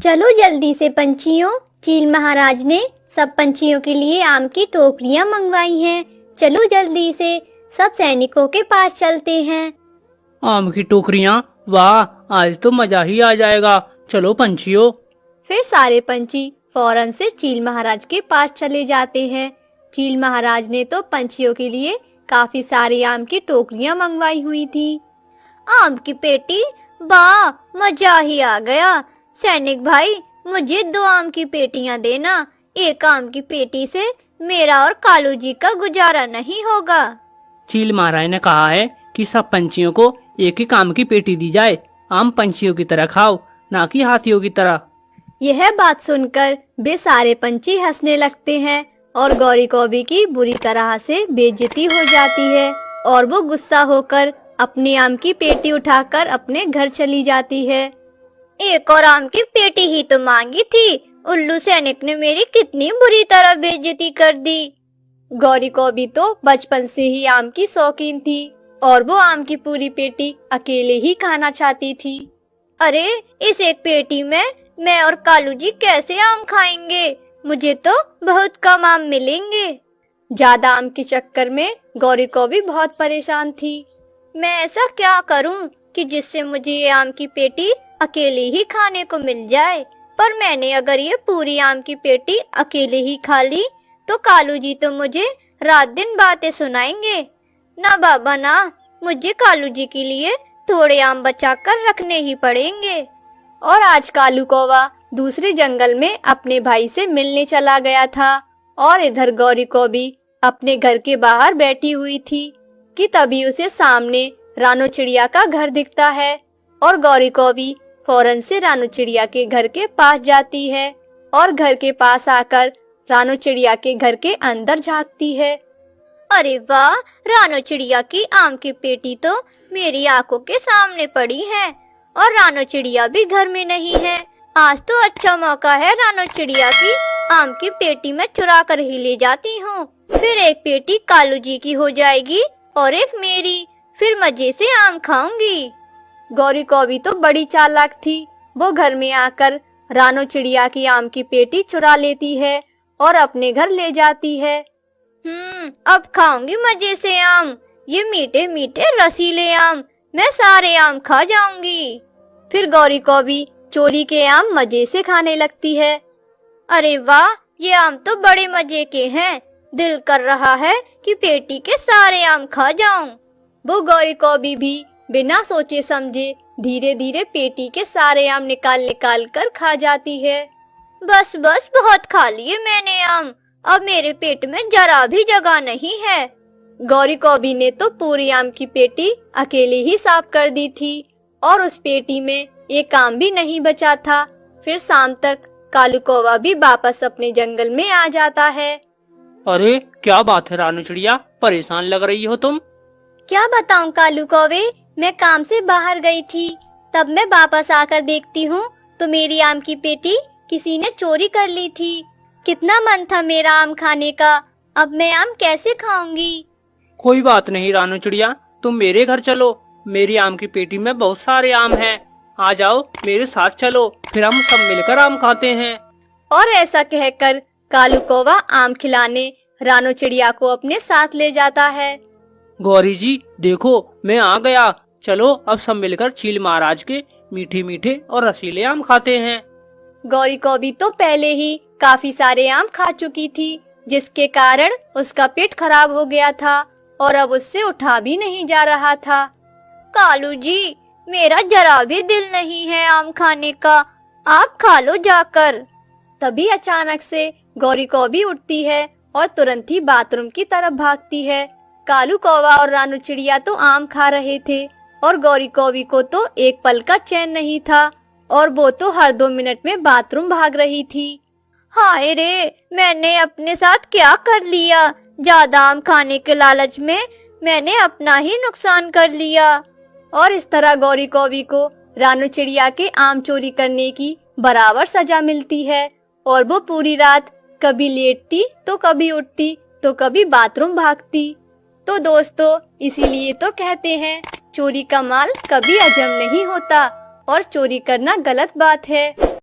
चलो जल्दी से पंछियों, चील महाराज ने सब पंछियों के लिए आम की टोकरियां मंगवाई हैं। चलो जल्दी से सब सैनिकों के पास चलते हैं। आम की टोकरियां? वाह, आज तो मजा ही आ जाएगा। चलो पंछियों। फिर सारे पंछी फौरन से चील महाराज के पास चले जाते हैं। चील महाराज ने तो पंछियों के लिए काफी सारी आम की टोकरियां मंगवाई हुई थी। आम की पेटी? वाह, मजा ही आ गया। सैनिक भाई, मुझे 2 आम की पेटियां देना। एक आम की पेटी से मेरा और कालू जी का गुजारा नहीं होगा। चील महाराज ने कहा है कि सब पंछियों को एक एक आम की पेटी दी जाए। आम पंछियों की तरह खाओ, ना कि हाथियों की तरह। यह बात सुनकर वे सारे पंछी हंसने लगते हैं और गौरी कौवी की बुरी तरह से बेइज्जती हो जाती है और वो गुस्सा होकर अपनी आम की पेटी उठाकर अपने घर चली जाती है। एक और आम की पेटी ही तो मांगी थी। उल्लू सैनिक ने मेरी कितनी बुरी तरह बेइज्जती कर दी। गौरी कौवी तो बचपन से ही आम की शौकीन थी और वो आम की पूरी पेटी अकेले ही खाना चाहती थी। अरे, इस एक पेटी में मैं और कालू जी कैसे आम खाएंगे? मुझे तो बहुत कम आम मिलेंगे। ज्यादा आम के चक्कर में गौरी कौवी बहुत परेशान थी। मैं ऐसा क्या करूं कि जिससे मुझे ये आम की पेटी अकेले ही खाने को मिल जाए? पर मैंने अगर ये पूरी आम की पेटी अकेले ही खा ली तो कालू जी तो मुझे रात दिन बातें सुनाएंगे। ना बाबा ना, मुझे कालू जी के लिए थोड़े आम बचा कर रखने ही पड़ेंगे। और आज कालू कौवा दूसरे जंगल में अपने भाई से मिलने चला गया था और इधर गौरी कौवी अपने घर के बाहर बैठी हुई थी कि तभी उसे सामने रानो चिड़िया का घर दिखता है और गौरी कौवी फौरन से रानो चिड़िया के घर के पास जाती है और घर के पास आकर रानो चिड़िया के घर के अंदर झांकती है। अरे वाह, रानो चिड़िया की आम की पेटी तो मेरी आंखों के सामने पड़ी है और रानो चिड़िया भी घर में नहीं है। आज तो अच्छा मौका है रानो चिड़िया की आम की पेटी में चुरा कर ही ले जाती हूँ। फिर एक पेटी कालू जी की हो जाएगी और एक मेरी। फिर मजे से आम खाऊंगी। गौरी कौवी तो बड़ी चालाक थी। वो घर में आकर रानो चिड़िया की आम की पेटी चुरा लेती है और अपने घर ले जाती है। अब खाऊंगी मजे से आम। ये मीठे मीठे रसीले आम, मैं सारे आम खा जाऊंगी। फिर गौरी कौवी चोरी के आम मजे से खाने लगती है। अरे वाह, ये आम तो बड़े मजे के हैं। दिल कर रहा है कि पेटी के सारे आम खा जाऊं। वो गौरी कौवी भी बिना सोचे समझे धीरे धीरे पेटी के सारे आम निकाल निकाल कर खा जाती है। बस बस, बहुत खा लिए मैंने आम। अब मेरे पेट में जरा भी जगह नहीं है। गौरी कौवी ने तो पूरी आम की पेटी अकेले ही साफ कर दी थी और उस पेटी में एक आम भी नहीं बचा था। फिर शाम तक कालू कौवा भी वापस अपने जंगल में आ जाता है। अरे क्या बात है रानो चिड़िया, परेशान लग रही हो तुम। क्या बताऊं कालू कौवे, मैं काम से बाहर गई थी। तब मैं वापस आकर देखती हूँ तो मेरी आम की पेटी किसी ने चोरी कर ली थी। कितना मन था मेरा आम खाने का, अब मैं आम कैसे खाऊंगी? कोई बात नहीं रानो चिड़िया, तुम मेरे घर चलो। मेरी आम की पेटी में बहुत सारे आम हैं। आ जाओ मेरे साथ चलो, फिर हम सब मिलकर आम खाते हैं। और ऐसा कहकर कालू कौवा आम खिलाने रानो चिड़िया को अपने साथ ले जाता है। गौरी जी देखो, मैं आ गया। चलो अब सब मिलकर चील महाराज के मीठे मीठे और रसीले आम खाते हैं। गौरी कौवी तो पहले ही काफी सारे आम खा चुकी थी, जिसके कारण उसका पेट खराब हो गया था और अब उससे उठा भी नहीं जा रहा था। कालू जी, मेरा जरा भी दिल नहीं है आम खाने का, आप खा लो जाकर। तभी अचानक से गौरी कौवी उठती है और तुरंत ही बाथरूम की तरफ भागती है। कालू कौवा और रानू चिड़िया तो आम खा रहे थे और गौरी कौवी को तो एक पल का चैन नहीं था और वो तो हर 2 मिनट में बाथरूम भाग रही थी। हाय रे, मैंने अपने साथ क्या कर लिया? ज्यादा आम खाने के लालच में मैंने अपना ही नुकसान कर लिया। और इस तरह गौरी कौवी को रानू चिड़िया के आम चोरी करने की बराबर सजा मिलती है और वो पूरी रात कभी लेटती तो कभी उठती तो कभी बाथरूम भागती। तो दोस्तों, इसीलिए तो कहते हैं चोरी का माल कभी हजम नहीं होता और चोरी करना गलत बात है।